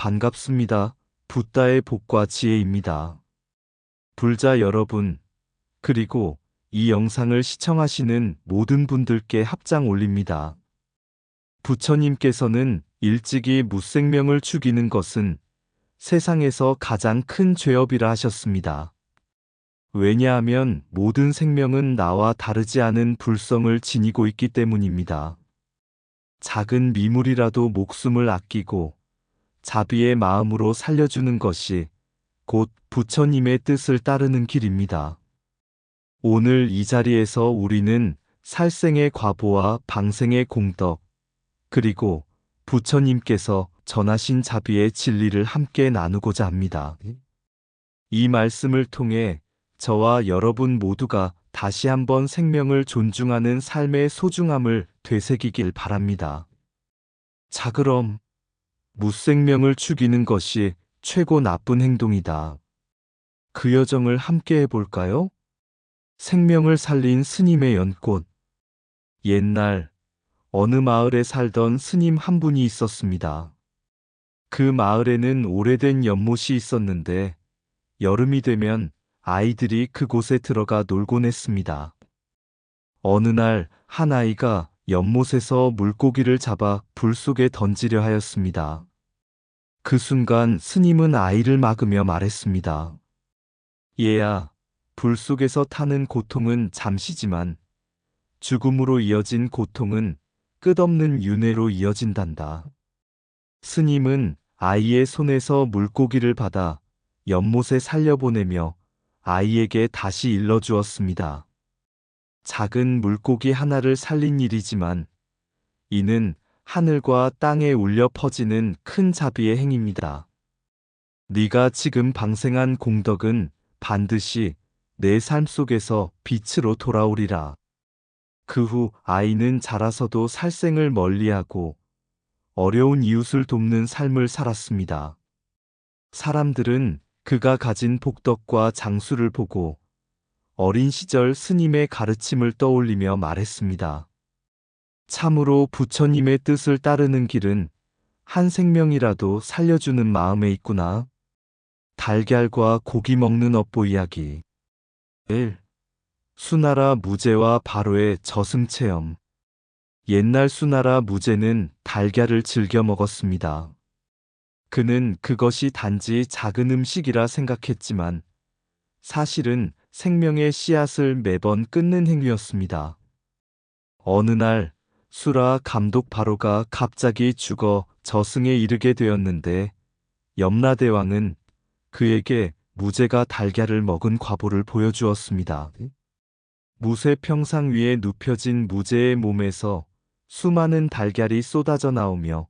반갑습니다. 붓다의 복과 지혜입니다. 불자 여러분, 그리고 이 영상을 시청하시는 모든 분들께 합장 올립니다. 부처님께서는 일찍이 무생명을 죽이는 것은 세상에서 가장 큰 죄업이라 하셨습니다. 왜냐하면 모든 생명은 나와 다르지 않은 불성을 지니고 있기 때문입니다. 작은 미물이라도 목숨을 아끼고 자비의 마음으로 살려주는 것이 곧 부처님의 뜻을 따르는 길입니다. 오늘 이 자리에서 우리는 살생의 과보와 방생의 공덕, 그리고 부처님께서 전하신 자비의 진리를 함께 나누고자 합니다. 이 말씀을 통해 저와 여러분 모두가 다시 한번 생명을 존중하는 삶의 소중함을 되새기길 바랍니다. 자, 그럼 무생명을 죽이는 것이 최고 나쁜 행동이다. 그 여정을 함께 해볼까요? 생명을 살린 스님의 연꽃. 옛날 어느 마을에 살던 스님 한 분이 있었습니다. 그 마을에는 오래된 연못이 있었는데 여름이 되면 아이들이 그곳에 들어가 놀곤 했습니다. 어느 날 한 아이가 연못에서 물고기를 잡아 불 속에 던지려 하였습니다. 그 순간 스님은 아이를 막으며 말했습니다. 얘야, 불 속에서 타는 고통은 잠시지만 죽음으로 이어진 고통은 끝없는 윤회로 이어진단다. 스님은 아이의 손에서 물고기를 받아 연못에 살려보내며 아이에게 다시 일러주었습니다. 작은 물고기 하나를 살린 일이지만 이는 하늘과 땅에 울려 퍼지는 큰 자비의 행입니다. 네가 지금 방생한 공덕은 반드시 내 삶 속에서 빛으로 돌아오리라. 그 후 아이는 자라서도 살생을 멀리하고 어려운 이웃을 돕는 삶을 살았습니다. 사람들은 그가 가진 복덕과 장수를 보고 어린 시절 스님의 가르침을 떠올리며 말했습니다. 참으로 부처님의 뜻을 따르는 길은 한 생명이라도 살려주는 마음에 있구나. 달걀과 고기 먹는 업보 이야기. 1. 수나라 무제와 바로의 저승체험. 옛날 수나라 무제는 달걀을 즐겨 먹었습니다. 그는 그것이 단지 작은 음식이라 생각했지만 사실은 생명의 씨앗을 매번 끊는 행위였습니다. 어느 날 수라 감독 바로가 갑자기 죽어 저승에 이르게 되었는데 염라대왕은 그에게 무제가 달걀을 먹은 과보를 보여주었습니다. 무쇠 평상 위에 눕혀진 무제의 몸에서 수많은 달걀이 쏟아져 나오며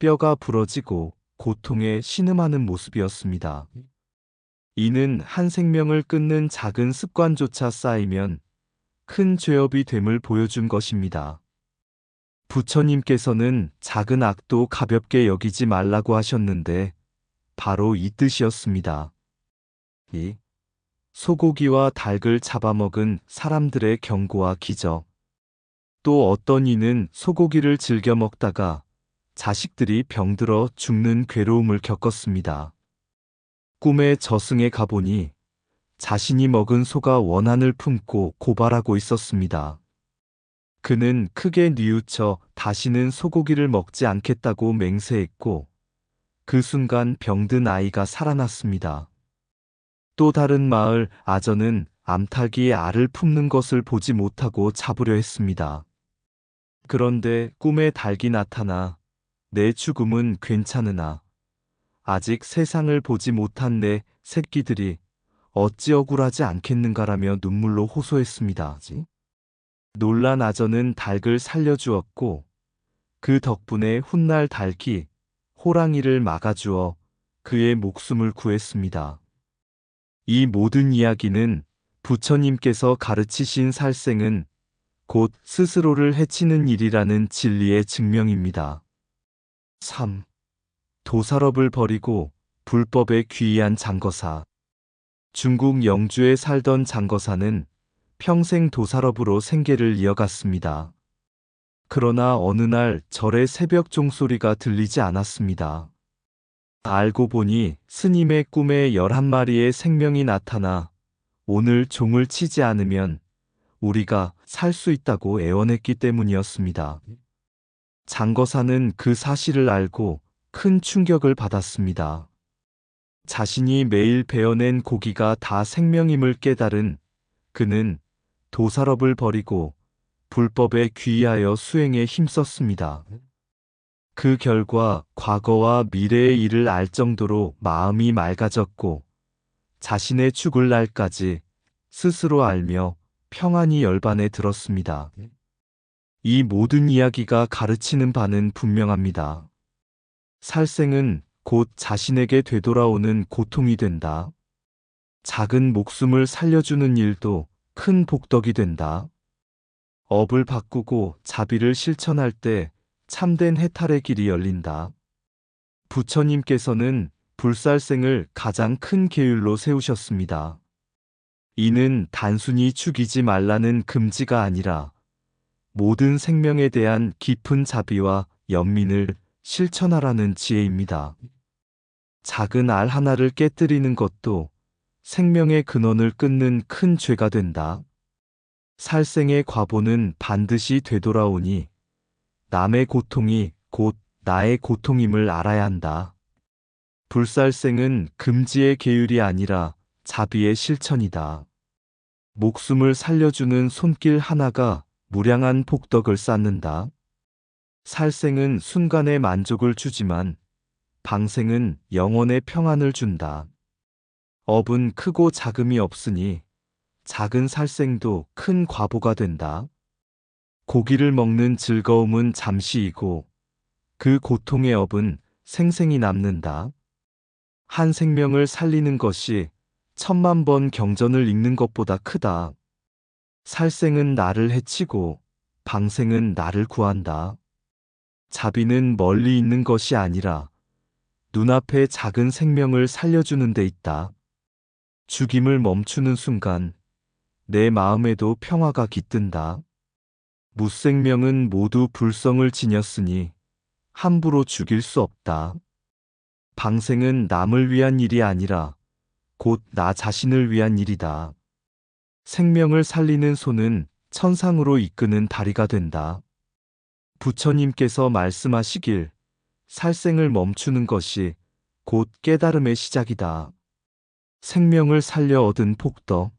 뼈가 부러지고 고통에 신음하는 모습이었습니다. 이는 한 생명을 끊는 작은 습관조차 쌓이면 큰 죄업이 됨을 보여준 것입니다. 부처님께서는 작은 악도 가볍게 여기지 말라고 하셨는데 바로 이 뜻이었습니다. 2. 소고기와 닭을 잡아먹은 사람들의 경고와 기적. 또 어떤 이는 소고기를 즐겨 먹다가 자식들이 병들어 죽는 괴로움을 겪었습니다. 꿈에 저승에 가보니 자신이 먹은 소가 원한을 품고 고발하고 있었습니다. 그는 크게 뉘우쳐 다시는 소고기를 먹지 않겠다고 맹세했고 그 순간 병든 아이가 살아났습니다. 또 다른 마을 아전은 암탉이 알을 품는 것을 보지 못하고 잡으려 했습니다. 그런데 꿈에 닭이 나타나 내 죽음은 괜찮으나 아직 세상을 보지 못한 내 새끼들이 어찌 억울하지 않겠는가라며 눈물로 호소했습니다. 놀란 아전은 닭을 살려주었고 그 덕분에 훗날 닭이 호랑이를 막아주어 그의 목숨을 구했습니다. 이 모든 이야기는 부처님께서 가르치신 살생은 곧 스스로를 해치는 일이라는 진리의 증명입니다. 3. 도살업을 버리고 불법에 귀의한 장거사. 중국 영주에 살던 장거사는 평생 도살업으로 생계를 이어갔습니다. 그러나 어느 날 절에 새벽 종소리가 들리지 않았습니다. 알고 보니 스님의 꿈에 11마리의 생명이 나타나 오늘 종을 치지 않으면 우리가 살 수 있다고 애원했기 때문이었습니다. 장거사는 그 사실을 알고 큰 충격을 받았습니다. 자신이 매일 베어낸 고기가 다 생명임을 깨달은 그는 도살업을 버리고 불법에 귀의하여 수행에 힘썼습니다. 그 결과 과거와 미래의 일을 알 정도로 마음이 맑아졌고 자신의 죽을 날까지 스스로 알며 평안이 열반에 들었습니다. 이 모든 이야기가 가르치는 바는 분명합니다. 살생은 곧 자신에게 되돌아오는 고통이 된다. 작은 목숨을 살려주는 일도 큰 복덕이 된다. 업을 바꾸고 자비를 실천할 때 참된 해탈의 길이 열린다. 부처님께서는 불살생을 가장 큰 계율로 세우셨습니다. 이는 단순히 죽이지 말라는 금지가 아니라 모든 생명에 대한 깊은 자비와 연민을 실천하라는 지혜입니다. 작은 알 하나를 깨뜨리는 것도 생명의 근원을 끊는 큰 죄가 된다. 살생의 과보는 반드시 되돌아오니 남의 고통이 곧 나의 고통임을 알아야 한다. 불살생은 금지의 계율이 아니라 자비의 실천이다. 목숨을 살려주는 손길 하나가 무량한 복덕을 쌓는다. 살생은 순간의 만족을 주지만 방생은 영원의 평안을 준다. 업은 크고 작음이 없으니 작은 살생도 큰 과보가 된다. 고기를 먹는 즐거움은 잠시이고 그 고통의 업은 생생히 남는다. 한 생명을 살리는 것이 1000만 번 경전을 읽는 것보다 크다. 살생은 나를 해치고 방생은 나를 구한다. 자비는 멀리 있는 것이 아니라 눈앞의 작은 생명을 살려주는 데 있다. 죽임을 멈추는 순간 내 마음에도 평화가 깃든다. 무생명은 모두 불성을 지녔으니 함부로 죽일 수 없다. 방생은 남을 위한 일이 아니라 곧 나 자신을 위한 일이다. 생명을 살리는 손은 천상으로 이끄는 다리가 된다. 부처님께서 말씀하시길 살생을 멈추는 것이 곧 깨달음의 시작이다. 생명을 살려 얻은 복덕.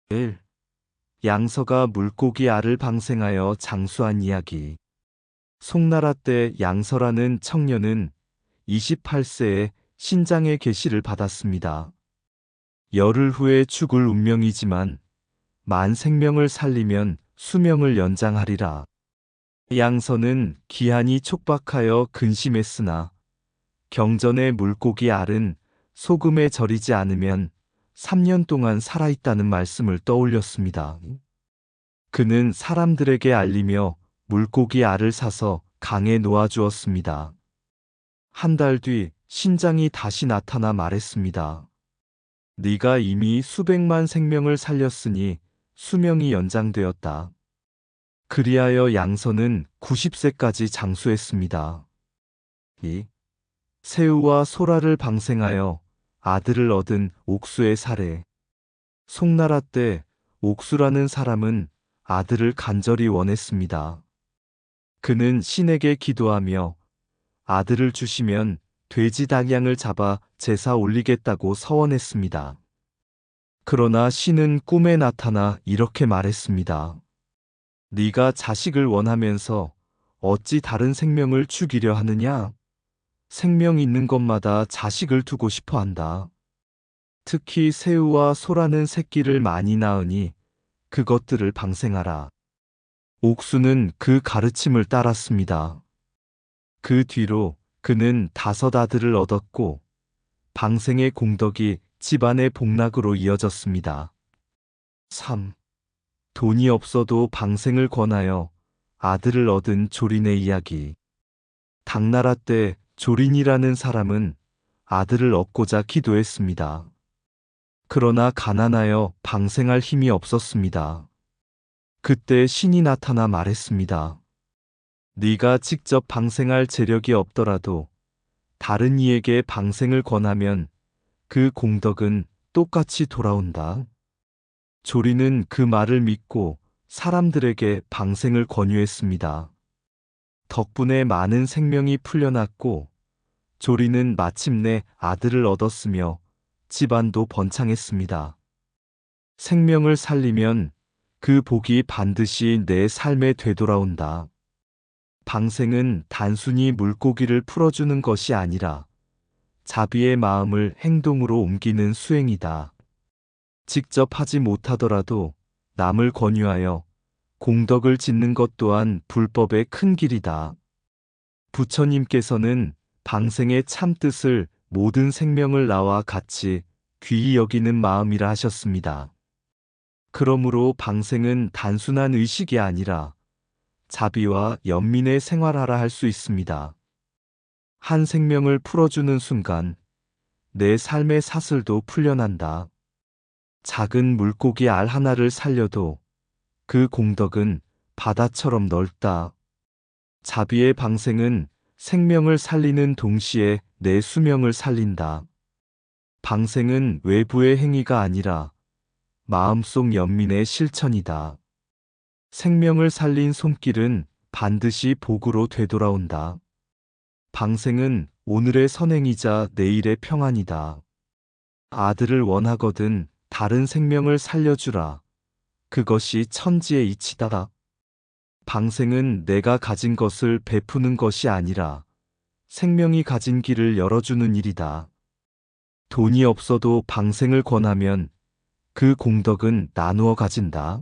1. 양서가 물고기 알을 방생하여 장수한 이야기. 송나라 때 양서라는 청년은 28세에 신장의 계시를 받았습니다. 열흘 후에 죽을 운명이지만 만 생명을 살리면 수명을 연장하리라. 양서는 기한이 촉박하여 근심했으나 경전의 물고기 알은 소금에 절이지 않으면 3년 동안 살아있다는 말씀을 떠올렸습니다. 그는 사람들에게 알리며 물고기 알을 사서 강에 놓아주었습니다. 한 달 뒤 신장이 다시 나타나 말했습니다. 네가 이미 수백만 생명을 살렸으니 수명이 연장되었다. 그리하여 양서는 90세까지 장수했습니다. 2. 새우와 소라를 방생하여 아들을 얻은 옥수의 사례. 송나라 때 옥수라는 사람은 아들을 간절히 원했습니다. 그는 신에게 기도하며 아들을 주시면 돼지 닭양을 잡아 제사 올리겠다고 서원했습니다. 그러나 신은 꿈에 나타나 이렇게 말했습니다. 네가 자식을 원하면서 어찌 다른 생명을 죽이려 하느냐? 생명 있는 것마다 자식을 두고 싶어 한다. 특히 새우와 소라는 새끼를 많이 낳으니 그것들을 방생하라. 옥수는 그 가르침을 따랐습니다. 그 뒤로 그는 5 아들을 얻었고 방생의 공덕이 집안의 복락으로 이어졌습니다. 3. 돈이 없어도 방생을 권하여 아들을 얻은 조린의 이야기. 당나라 때 조린이라는 사람은 아들을 얻고자 기도했습니다. 그러나 가난하여 방생할 힘이 없었습니다. 그때 신이 나타나 말했습니다. 네가 직접 방생할 재력이 없더라도 다른 이에게 방생을 권하면 그 공덕은 똑같이 돌아온다. 조리는 그 말을 믿고 사람들에게 방생을 권유했습니다. 덕분에 많은 생명이 풀려났고 조리는 마침내 아들을 얻었으며 집안도 번창했습니다. 생명을 살리면 그 복이 반드시 내 삶에 되돌아온다. 방생은 단순히 물고기를 풀어주는 것이 아니라 자비의 마음을 행동으로 옮기는 수행이다. 직접 하지 못하더라도 남을 권유하여 공덕을 짓는 것 또한 불법의 큰 길이다. 부처님께서는 방생의 참뜻을 모든 생명을 나와 같이 귀히 여기는 마음이라 하셨습니다. 그러므로 방생은 단순한 의식이 아니라 자비와 연민의 생활하라 할 수 있습니다. 한 생명을 풀어주는 순간 내 삶의 사슬도 풀려난다. 작은 물고기 알 하나를 살려도 그 공덕은 바다처럼 넓다. 자비의 방생은 생명을 살리는 동시에 내 수명을 살린다. 방생은 외부의 행위가 아니라 마음속 연민의 실천이다. 생명을 살린 손길은 반드시 복으로 되돌아온다. 방생은 오늘의 선행이자 내일의 평안이다. 아들을 원하거든 다른 생명을 살려주라. 그것이 천지의 이치다. 방생은 내가 가진 것을 베푸는 것이 아니라 생명이 가진 길을 열어주는 일이다. 돈이 없어도 방생을 권하면 그 공덕은 나누어 가진다.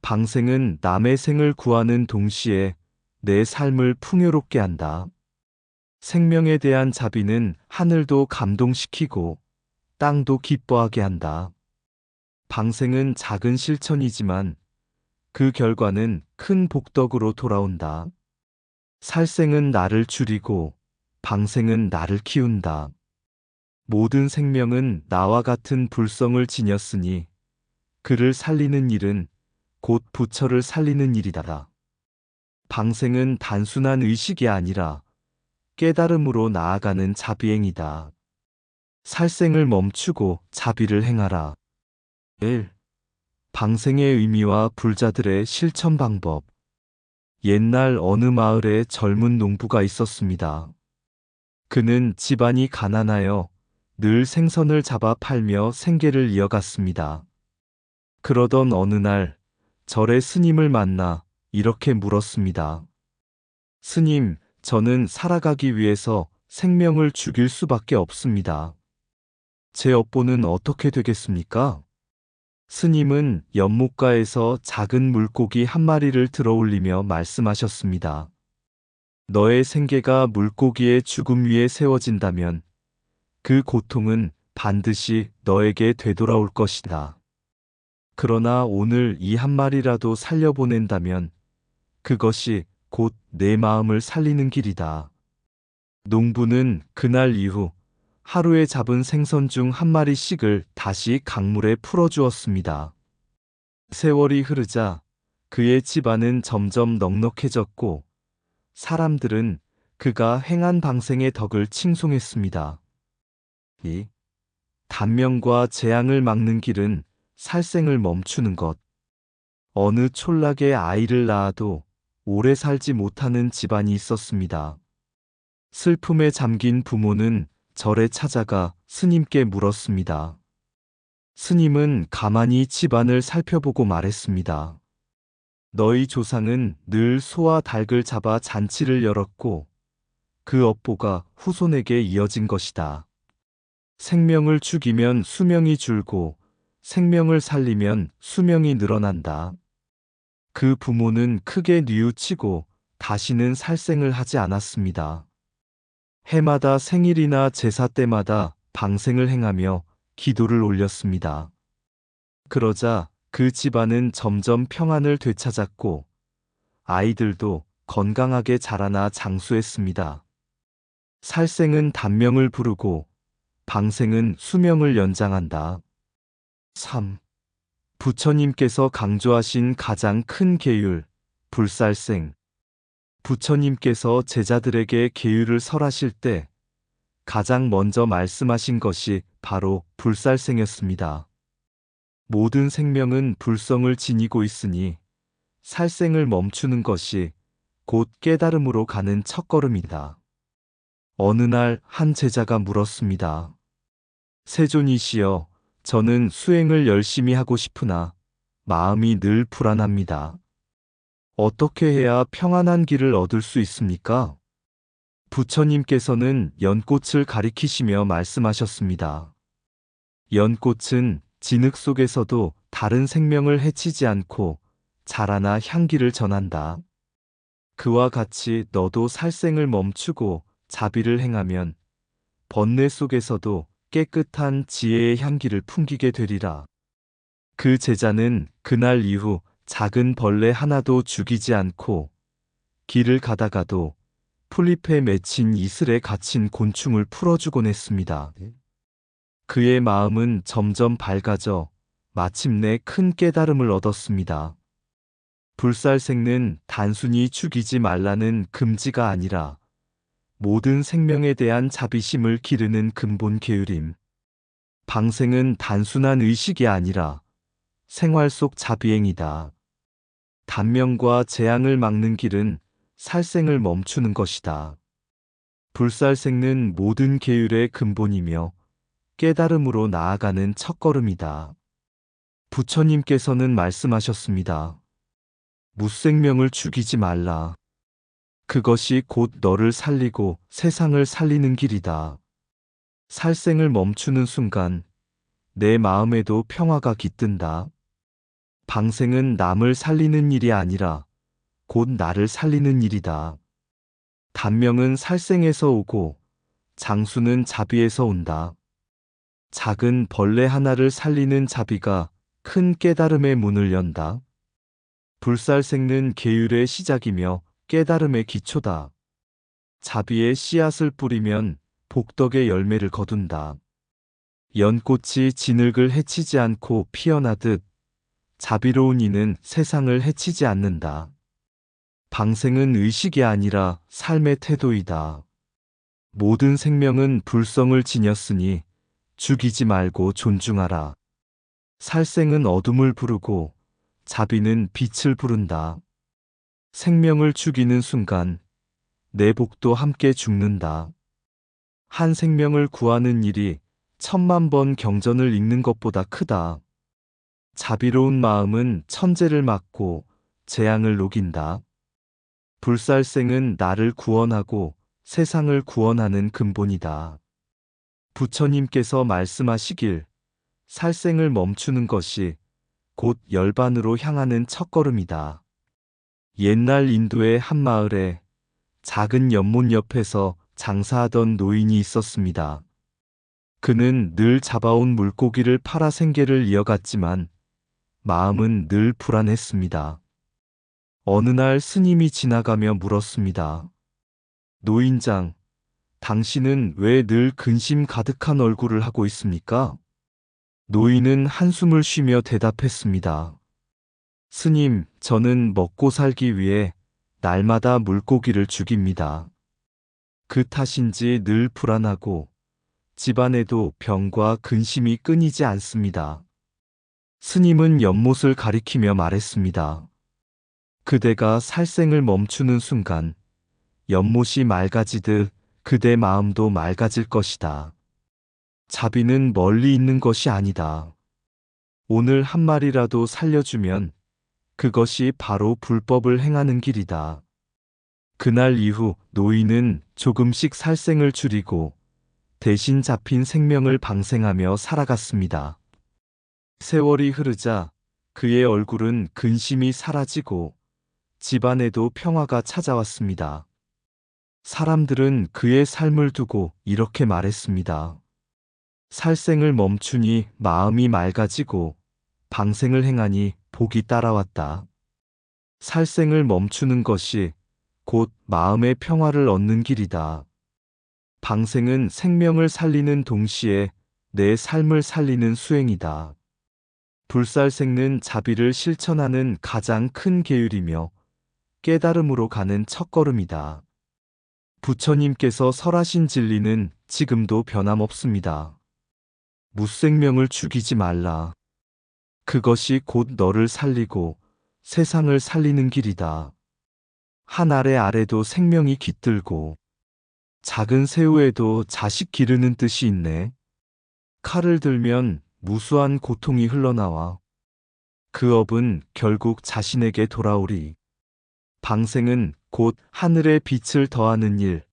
방생은 남의 생을 구하는 동시에 내 삶을 풍요롭게 한다. 생명에 대한 자비는 하늘도 감동시키고 땅도 기뻐하게 한다. 방생은 작은 실천이지만 그 결과는 큰 복덕으로 돌아온다. 살생은 나를 줄이고 방생은 나를 키운다. 모든 생명은 나와 같은 불성을 지녔으니 그를 살리는 일은 곧 부처를 살리는 일이다. 방생은 단순한 의식이 아니라 깨달음으로 나아가는 자비행이다. 살생을 멈추고 자비를 행하라. 1. 방생의 의미와 불자들의 실천 방법. 옛날 어느 마을에 젊은 농부가 있었습니다. 그는 집안이 가난하여 늘 생선을 잡아 팔며 생계를 이어갔습니다. 그러던 어느 날 절에 스님을 만나 이렇게 물었습니다. 스님, 저는 살아가기 위해서 생명을 죽일 수밖에 없습니다. 제 업보는 어떻게 되겠습니까? 스님은 연못가에서 작은 물고기 한 마리를 들어올리며 말씀하셨습니다. 너의 생계가 물고기의 죽음 위에 세워진다면 그 고통은 반드시 너에게 되돌아올 것이다. 그러나 오늘 이 한 마리라도 살려보낸다면 그것이 곧 내 마음을 살리는 길이다. 농부는 그날 이후 하루에 잡은 생선 중 한 마리씩을 다시 강물에 풀어주었습니다. 세월이 흐르자 그의 집안은 점점 넉넉해졌고 사람들은 그가 행한 방생의 덕을 칭송했습니다. 이 단명과 재앙을 막는 길은 살생을 멈추는 것. 어느 촌락에 아이를 낳아도 오래 살지 못하는 집안이 있었습니다. 슬픔에 잠긴 부모는 절에 찾아가 스님께 물었습니다. 스님은 가만히 집안을 살펴보고 말했습니다. 너희 조상은 늘 소와 닭을 잡아 잔치를 열었고 그 업보가 후손에게 이어진 것이다. 생명을 죽이면 수명이 줄고 생명을 살리면 수명이 늘어난다. 그 부모는 크게 뉘우치고 다시는 살생을 하지 않았습니다. 해마다 생일이나 제사 때마다 방생을 행하며 기도를 올렸습니다. 그러자 그 집안은 점점 평안을 되찾았고 아이들도 건강하게 자라나 장수했습니다. 살생은 단명을 부르고 방생은 수명을 연장한다. 3. 부처님께서 강조하신 가장 큰 계율, 불살생. 부처님께서 제자들에게 계율을 설하실 때 가장 먼저 말씀하신 것이 바로 불살생이었습니다. 모든 생명은 불성을 지니고 있으니 살생을 멈추는 것이 곧 깨달음으로 가는 첫걸음이다. 어느 날 한 제자가 물었습니다. 세존이시여, 저는 수행을 열심히 하고 싶으나 마음이 늘 불안합니다. 어떻게 해야 평안한 길을 얻을 수 있습니까? 부처님께서는 연꽃을 가리키시며 말씀하셨습니다. 연꽃은 진흙 속에서도 다른 생명을 해치지 않고 자라나 향기를 전한다. 그와 같이 너도 살생을 멈추고 자비를 행하면 번뇌 속에서도 깨끗한 지혜의 향기를 풍기게 되리라. 그 제자는 그날 이후 작은 벌레 하나도 죽이지 않고 길을 가다가도 풀잎에 맺힌 이슬에 갇힌 곤충을 풀어주곤 했습니다. 그의 마음은 점점 밝아져 마침내 큰 깨달음을 얻었습니다. 불살생는 단순히 죽이지 말라는 금지가 아니라 모든 생명에 대한 자비심을 기르는 근본 계율임. 방생은 단순한 의식이 아니라 생활 속 자비행이다. 단명과 재앙을 막는 길은 살생을 멈추는 것이다. 불살생는 모든 계율의 근본이며 깨달음으로 나아가는 첫걸음이다. 부처님께서는 말씀하셨습니다. 무생명을 죽이지 말라. 그것이 곧 너를 살리고 세상을 살리는 길이다. 살생을 멈추는 순간 내 마음에도 평화가 깃든다. 방생은 남을 살리는 일이 아니라 곧 나를 살리는 일이다. 단명은 살생에서 오고 장수는 자비에서 온다. 작은 벌레 하나를 살리는 자비가 큰 깨달음의 문을 연다. 불살생는 계율의 시작이며 깨달음의 기초다. 자비의 씨앗을 뿌리면 복덕의 열매를 거둔다. 연꽃이 진흙을 해치지 않고 피어나듯 자비로운 이는 세상을 해치지 않는다. 방생은 의식이 아니라 삶의 태도이다. 모든 생명은 불성을 지녔으니 죽이지 말고 존중하라. 살생은 어둠을 부르고 자비는 빛을 부른다. 생명을 죽이는 순간 내 복도 함께 죽는다. 한 생명을 구하는 일이 10,000번 경전을 읽는 것보다 크다. 자비로운 마음은 천재를 막고 재앙을 녹인다. 불살생은 나를 구원하고 세상을 구원하는 근본이다. 부처님께서 말씀하시길 살생을 멈추는 것이 곧 열반으로 향하는 첫걸음이다. 옛날 인도의 한 마을에 작은 연못 옆에서 장사하던 노인이 있었습니다. 그는 늘 잡아온 물고기를 팔아 생계를 이어갔지만 마음은 늘 불안했습니다. 어느 날 스님이 지나가며 물었습니다. 노인장, 당신은 왜 늘 근심 가득한 얼굴을 하고 있습니까? 노인은 한숨을 쉬며 대답했습니다. 스님, 저는 먹고 살기 위해 날마다 물고기를 죽입니다. 그 탓인지 늘 불안하고 집안에도 병과 근심이 끊이지 않습니다. 스님은 연못을 가리키며 말했습니다. 그대가 살생을 멈추는 순간 연못이 맑아지듯 그대 마음도 맑아질 것이다. 자비는 멀리 있는 것이 아니다. 오늘 한 마리라도 살려주면 그것이 바로 불법을 행하는 길이다. 그날 이후 노인은 조금씩 살생을 줄이고 대신 잡힌 생명을 방생하며 살아갔습니다. 세월이 흐르자 그의 얼굴은 근심이 사라지고 집안에도 평화가 찾아왔습니다. 사람들은 그의 삶을 두고 이렇게 말했습니다. 살생을 멈추니 마음이 맑아지고 방생을 행하니 복이 따라왔다. 살생을 멈추는 것이 곧 마음의 평화를 얻는 길이다. 방생은 생명을 살리는 동시에 내 삶을 살리는 수행이다. 불살생는 자비를 실천하는 가장 큰 계율이며 깨달음으로 가는 첫걸음이다. 부처님께서 설하신 진리는 지금도 변함없습니다. 무생명을 죽이지 말라. 그것이 곧 너를 살리고 세상을 살리는 길이다. 한 알의 알에도 생명이 깃들고 작은 새우에도 자식 기르는 뜻이 있네. 칼을 들면 무수한 고통이 흘러나와 그 업은 결국 자신에게 돌아오리. 방생은 곧 하늘의 빛을 더하는 일,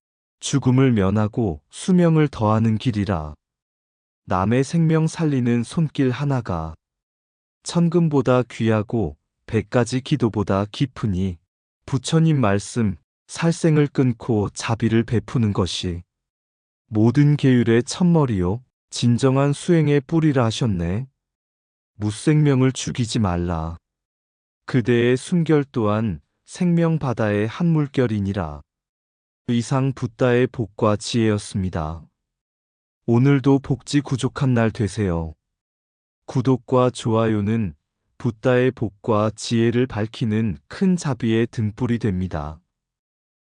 죽음을 면하고 수명을 더하는 길이라. 남의 생명 살리는 손길 하나가 천금보다 귀하고 100가지 기도보다 깊으니 부처님 말씀 살생을 끊고 자비를 베푸는 것이 모든 계율의 첫머리요 진정한 수행의 뿌리라 하셨네. 무생명을 죽이지 말라. 그대의 순결 또한 생명 바다의 한 물결이니라. 이상 붓다의 복과 지혜였습니다. 오늘도 복지 구족한 날 되세요. 구독과 좋아요는 붓다의 복과 지혜를 밝히는 큰 자비의 등불이 됩니다.